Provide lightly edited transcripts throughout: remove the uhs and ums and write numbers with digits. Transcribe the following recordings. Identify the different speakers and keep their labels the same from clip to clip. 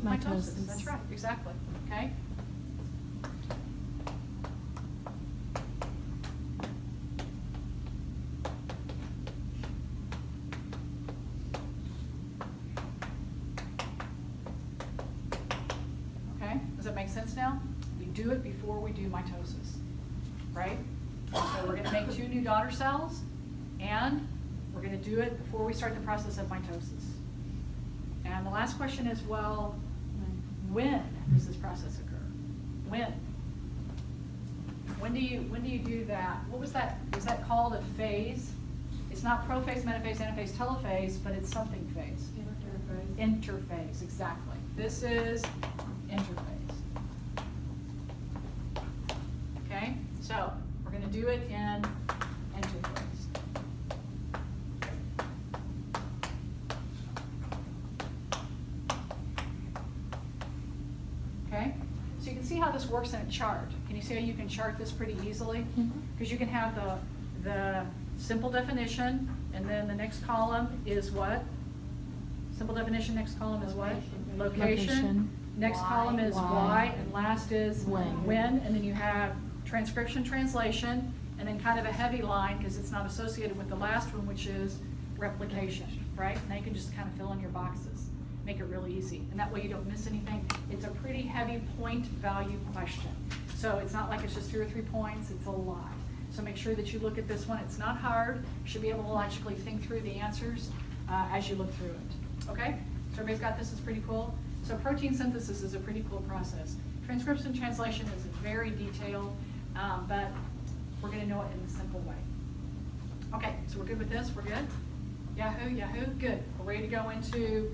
Speaker 1: Mitosis. That's right, exactly. Okay? Okay, does that make sense now? We do it before we do mitosis, right? So we're going to make 2 new daughter cells, and we're going to do it before we start the process of mitosis. And the last question is, well, when does this process occur? When? When do you do that? What was that? Was that called a phase? It's not prophase, metaphase, anaphase, telophase, but it's something phase. Interphase. Interphase, exactly. This is interphase. Okay, so we're going to do it in interphase. Okay, so you can see how this works in a chart. Can you see how you can chart this pretty easily? Because you can have the simple definition, and then the next column is what? Simple definition, next column is what? Location. Next column is why, and last is when, and then you have transcription, translation, and then kind of a heavy line because it's not associated with the last one, which is replication, right? Now you can just kind of fill in your boxes, make it really easy, and that way you don't miss anything. It's a pretty heavy point value question, so it's not like it's just 2 or 3 points, it's a lot. So make sure that you look at this one. It's not hard. You should be able to logically think through the answers as you look through it. Okay? So everybody's got this? Is pretty cool. So protein synthesis is a pretty cool process. Transcription translation is very detailed, but we're going to know it in a simple way. Okay, so we're good with this? We're good? Yahoo, Yahoo, good. We're ready to go into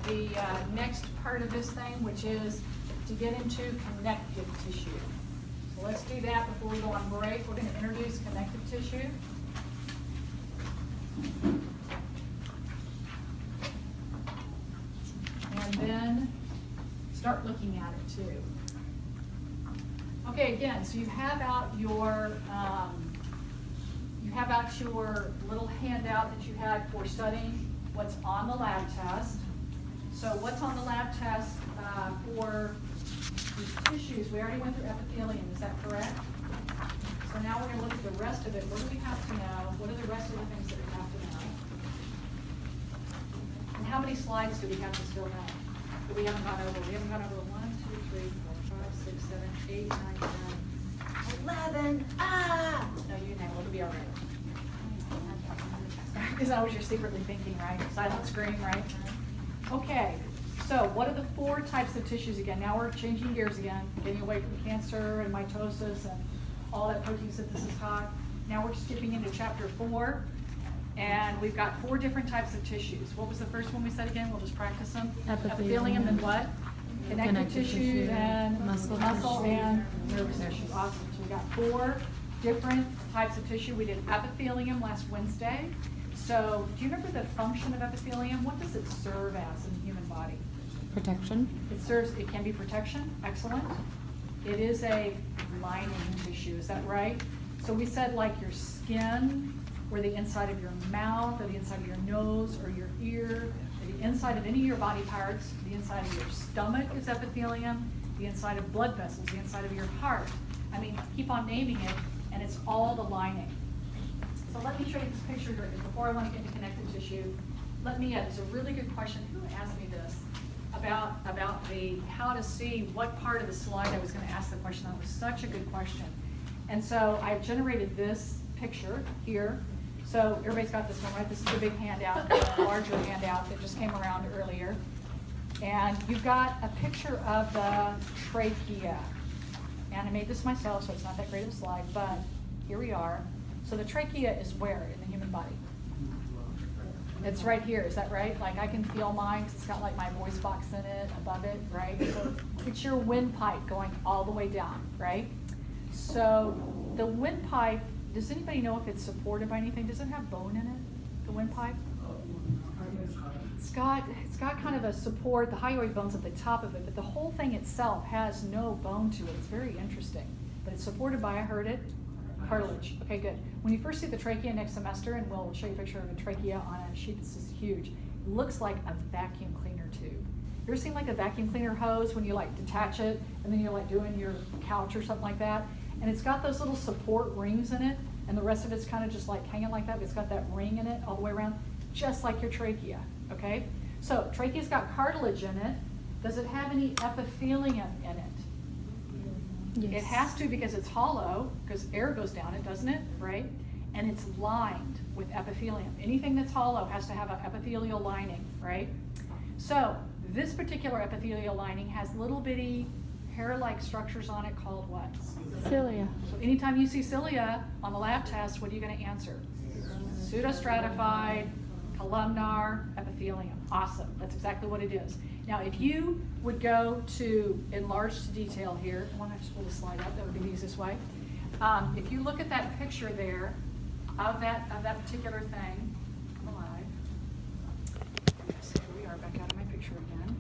Speaker 1: the next part of this thing, which is to get into connective tissue. So let's do that before we go on break. We're going to introduce connective tissue. And then start looking at it too. Okay, again, so you have out your little handout that you had for studying what's on the lab test. So what's on the lab test for these tissues? We already went through epithelium, is that correct? So now we're going to look at the rest of it. What do we have to know? What are the rest of the things that we have to know? And how many slides do we have to still know that we haven't gone over? We haven't gone over 1, 2, 3, 4, 5, 6, 7, 8, 9, 10, 11. No, you know, it'll be all right. Because that was your secretly thinking, right? Silent scream, right? Okay, so what are the 4 types of tissues again? Now we're changing gears again, getting away from cancer and mitosis and all that protein synthesis talk. Now we're skipping into chapter 4, and we've got 4 different types of tissues. What was the first one we said again? We'll just practice them. Epithelium, then what? Connective tissue, then muscle and nervous tissue. Awesome. So we got 4 different types of tissue. We did epithelium last Wednesday. So do you remember the function of epithelium? What does it serve as in the human body?
Speaker 2: Protection.
Speaker 1: It can be protection. Excellent. It is a lining tissue. Is that right? So we said like your skin, or the inside of your mouth, or the inside of your nose, or your ear, or the inside of any of your body parts, the inside of your stomach is epithelium, the inside of blood vessels, the inside of your heart. I mean, keep on naming it, and it's all the lining. So let me show you this picture here before I want to get into connective tissue. It's a really good question. Who asked me this about the how to see what part of the slide I was going to ask the question on? It was such a good question. And so I've generated this picture here. So everybody's got this one, right? This is the big handout, the larger handout that just came around earlier. And you've got a picture of the trachea. And I made this myself, so it's not that great of a slide, but here we are. So the trachea is where in the human body? It's right here, is that right? Like I can feel mine because it's got like my voice box in it, above it, right? So it's your windpipe going all the way down, right? So the windpipe, does anybody know if it's supported by anything? Does it have bone in it, the windpipe? It's got kind of a support, the hyoid bone's at the top of it, but the whole thing itself has no bone to it. It's very interesting. But it's supported by, I heard it, cartilage. Okay, good. When you first see the trachea next semester, and we'll show you a picture of a trachea on a sheet that's just huge, it looks like a vacuum cleaner tube. You ever seen like a vacuum cleaner hose when you like detach it and then you're like doing your couch or something like that? And it's got those little support rings in it, and the rest of it's kind of just like hanging like that, but it's got that ring in it all the way around, just like your trachea, okay? So trachea's got cartilage in it. Does it have any epithelium in it?
Speaker 2: Yes.
Speaker 1: It has to, because it's hollow, because air goes down it, doesn't it, right? And it's lined with epithelium. Anything that's hollow has to have an epithelial lining, right? So this particular epithelial lining has little bitty hair-like structures on it called what?
Speaker 2: Cilia.
Speaker 1: So anytime you see cilia on the lab test, what are you going to answer? Pseudostratified columnar epithelium. Awesome. That's exactly what it is. Now, if you would go to enlarged detail here, I want to just pull the slide up. That would be the easiest way. If you look at that picture there of that particular thing, I'm alive. So here we are, back out of my picture again.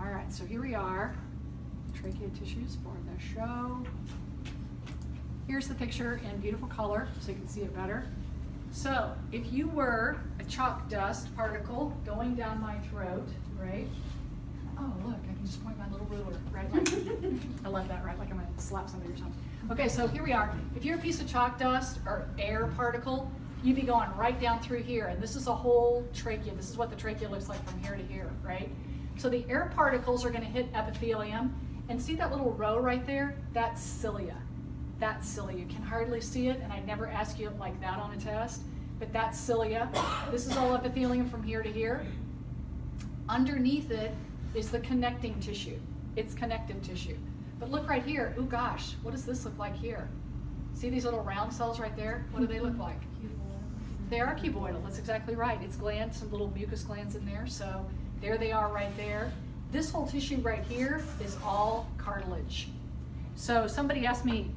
Speaker 1: All right, so here we are, trachea tissues for the show. Here's the picture in beautiful color so you can see it better. So if you were a chalk dust particle going down my throat, right? Oh, look, I can just point my little ruler, right? Like, I love that, right? Like I'm gonna slap somebody or something. Okay, so here we are. If you're a piece of chalk dust or air particle, you'd be going right down through here, and this is a whole trachea. This is what the trachea looks like from here to here, right? So the air particles are gonna hit epithelium, and see that little row right there? That's cilia. That's cilia. You can hardly see it, and I never ask you like that on a test, but that's cilia. This is all epithelium from here to here. Underneath it is the connecting tissue. It's connective tissue. But look right here. Oh gosh, what does this look like here? See these little round cells right there? What do they look like? They are cuboidal. That's exactly right. It's glands, some little mucus glands in there. So there they are right there. This whole tissue right here is all cartilage. So somebody asked me,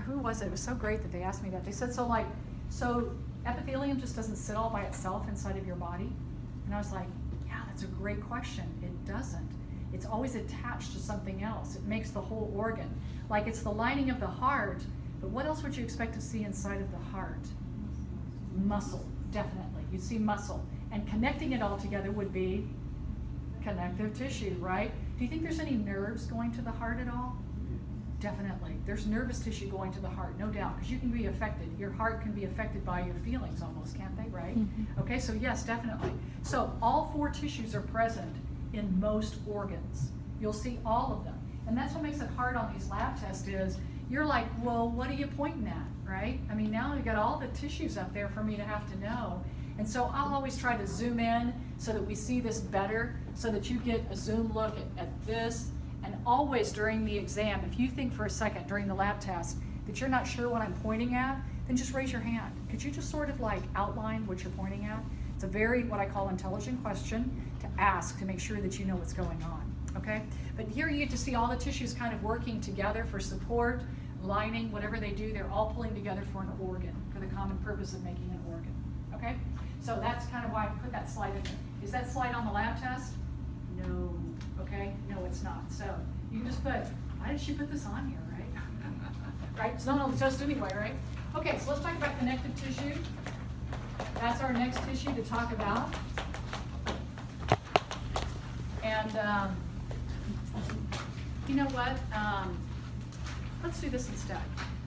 Speaker 1: who was it? It was so great that they asked me that. They said, so epithelium just doesn't sit all by itself inside of your body? And I was like, yeah, that's a great question. It doesn't. It's always attached to something else. It makes the whole organ. Like it's the lining of the heart, but what else would you expect to see inside of the heart? Muscle, definitely. You'd see muscle. And connecting it all together would be connective tissue, right? Do you think there's any nerves going to the heart at all? Definitely. There's nervous tissue going to the heart, no doubt, because you can be affected. Your heart can be affected by your feelings almost, can't they, right?
Speaker 2: Mm-hmm.
Speaker 1: Okay, so yes, definitely. So all four tissues are present in most organs. You'll see all of them. And that's what makes it hard on these lab tests is, you're like, well, what are you pointing at, right? I mean, now you've got all the tissues up there for me to have to know. And so I'll always try to zoom in so that we see this better, so that you get a zoom look at this. And always during the exam, if you think for a second during the lab test that you're not sure what I'm pointing at, then just raise your hand. Could you just sort of like outline what you're pointing at? It's a very, what I call intelligent question to ask to make sure that you know what's going on, okay? But here you get to see all the tissues kind of working together for support, lining, whatever they do, they're all pulling together for an organ, for the common purpose of making an organ, okay? So that's kind of why I put that slide in there. Is that slide on the lab test? No, okay? No, it's not. So you can just put, why did she put this on here, right? Right, it's not on the test anyway, right? Okay, so let's talk about connective tissue. That's our next tissue to talk about. And you know what? Let's do this instead.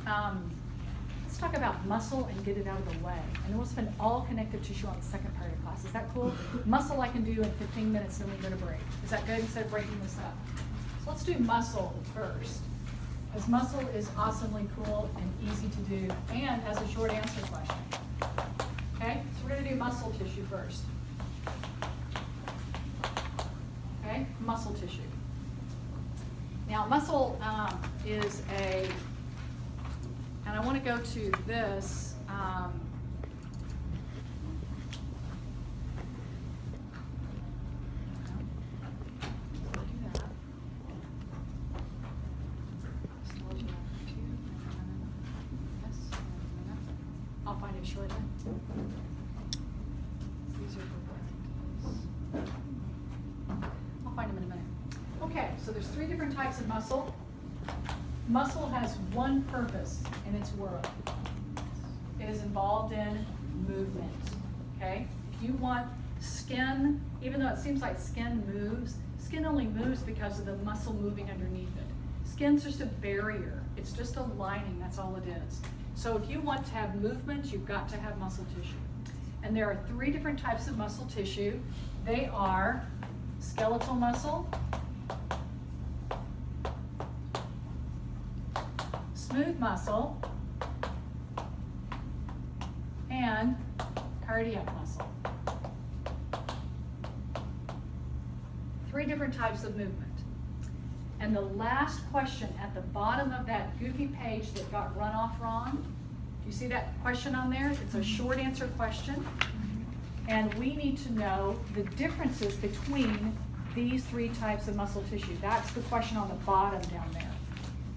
Speaker 1: Let's talk about muscle and get it out of the way. And then we'll spend all connective tissue on the second part of the class. Is that cool? Muscle I can do in 15 minutes, then we go to break. Is that good instead of breaking this up? So let's do muscle first. Because muscle is awesomely cool and easy to do and has a short answer question. Okay, so we're going to do muscle tissue first. Okay, muscle tissue. Now muscle is a, and I want to go to this, I'll find it shortly. I'll find them in a minute. Okay, so there's three different types of muscle. Muscle has one purpose in its world. It is involved in movement. okay? If you want skin, even though it seems like skin moves, skin only moves because of the muscle moving underneath it. Skin's just a barrier. It's just a lining, that's all it is. So if you want to have movement, you've got to have muscle tissue. And there are 3 different types of muscle tissue. They are skeletal muscle, smooth muscle, and cardiac muscle. 3 different types of movement. And the last question at the bottom of that goofy page that got run off wrong, do you see that question on there? It's a short answer question. And we need to know the differences between these 3 types of muscle tissue. That's the question on the bottom down there.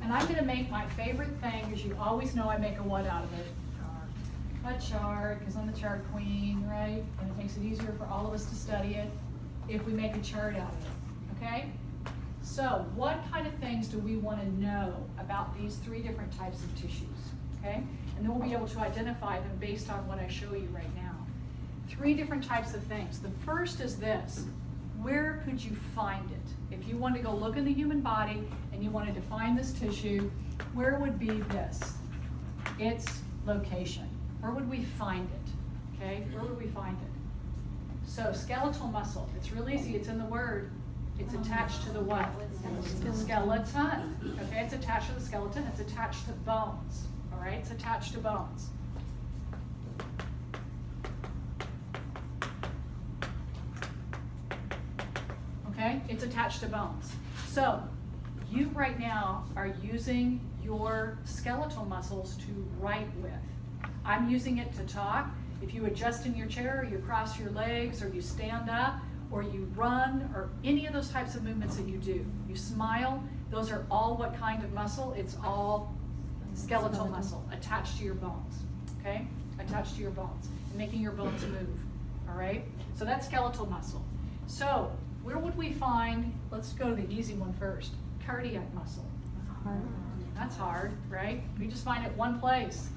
Speaker 1: And I'm gonna make my favorite thing, because you always know I make a what out of it? A chart, because I'm the chart queen, right? And it makes it easier for all of us to study it if we make a chart out of it, okay? So what kind of things do we want to know about these 3 different types of tissues, okay? And then we'll be able to identify them based on what I show you right now. 3 different types of things. The first is this. Where could you find it? If you want to go look in the human body and you wanted to find this tissue, where would be this? Its location. Where would we find it? Okay, where would we find it? So skeletal muscle, it's real easy, it's in the word. It's attached to the what? Skeleton. Okay, it's attached to the skeleton, it's attached to bones. All right, it's attached to bones. Okay, it's attached to bones. So you right now are using your skeletal muscles to write with. I'm using it to talk. If you adjust in your chair, or you cross your legs, or you stand up, or you run, or any of those types of movements that you do. You smile, those are all what kind of muscle? It's all skeletal muscle attached to your bones, okay? Attached to your bones, and making your bones move, all right? So that's skeletal muscle. So where would we find, let's go to the easy one first, cardiac muscle. That's hard, right? We just find it one place.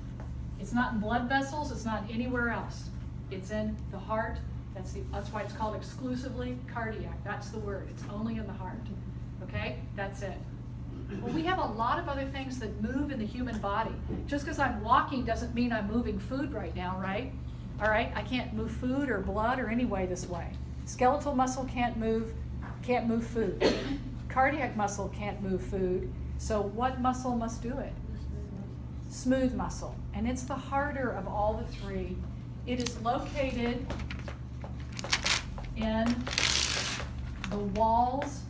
Speaker 1: It's not in blood vessels, it's not anywhere else. It's in the heart. That's why it's called exclusively cardiac. That's the word. It's only in the heart. Okay? That's it. Well, we have a lot of other things that move in the human body. Just because I'm walking doesn't mean I'm moving food right now, right? All right? I can't move food or blood or any way this way. Skeletal muscle can't move food. Cardiac muscle can't move food. So what muscle must do it? Smooth muscle. And it's the harder of all the 3. It is located in the walls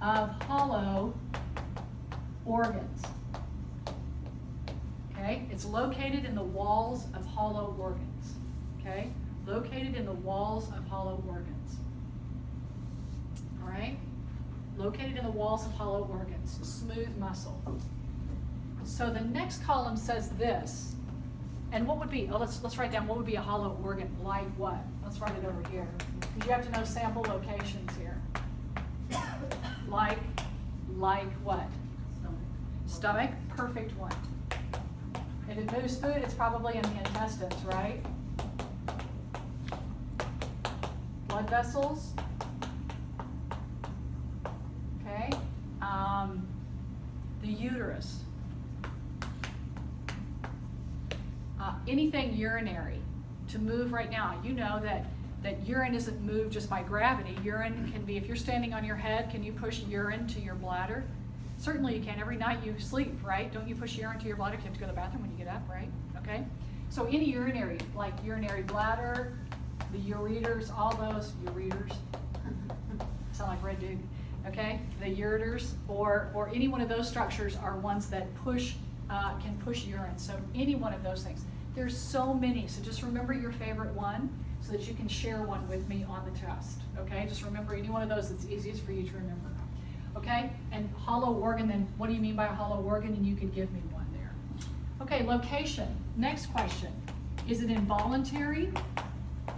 Speaker 1: of hollow organs. Okay? It's located in the walls of hollow organs. Okay? Located in the walls of hollow organs. All right? Located in the walls of hollow organs. Smooth muscle. So the next column says this. And what would be, let's write down what would be a hollow organ, like what? Let's write it over here. Because you have to know sample locations here. Like what? Stomach, perfect one. If it moves food, it's probably in the intestines, right? Blood vessels. Okay. The uterus. Anything urinary to move right now. You know that urine isn't moved just by gravity. Urine can be, if you're standing on your head, can you push urine to your bladder? Certainly you can. Every night you sleep, right? Don't you push urine to your bladder? You have to go to the bathroom when you get up, right? Okay? So any urinary, like urinary bladder, the ureters, all those ureters, sound like Red Dude, okay? The ureters or any one of those structures are ones that can push urine. So any one of those things. There's so many, so just remember your favorite one so that you can share one with me on the test, okay? Just remember any one of those that's easiest for you to remember, okay? And hollow organ, then what do you mean by a hollow organ? And you could give me one there. Okay, location. Next question. Is it involuntary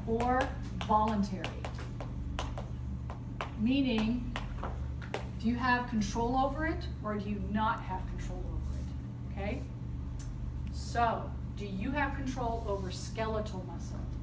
Speaker 1: or voluntary? Meaning, do you have control over it or do you not have control over it, okay? So, Do you have control over skeletal muscles?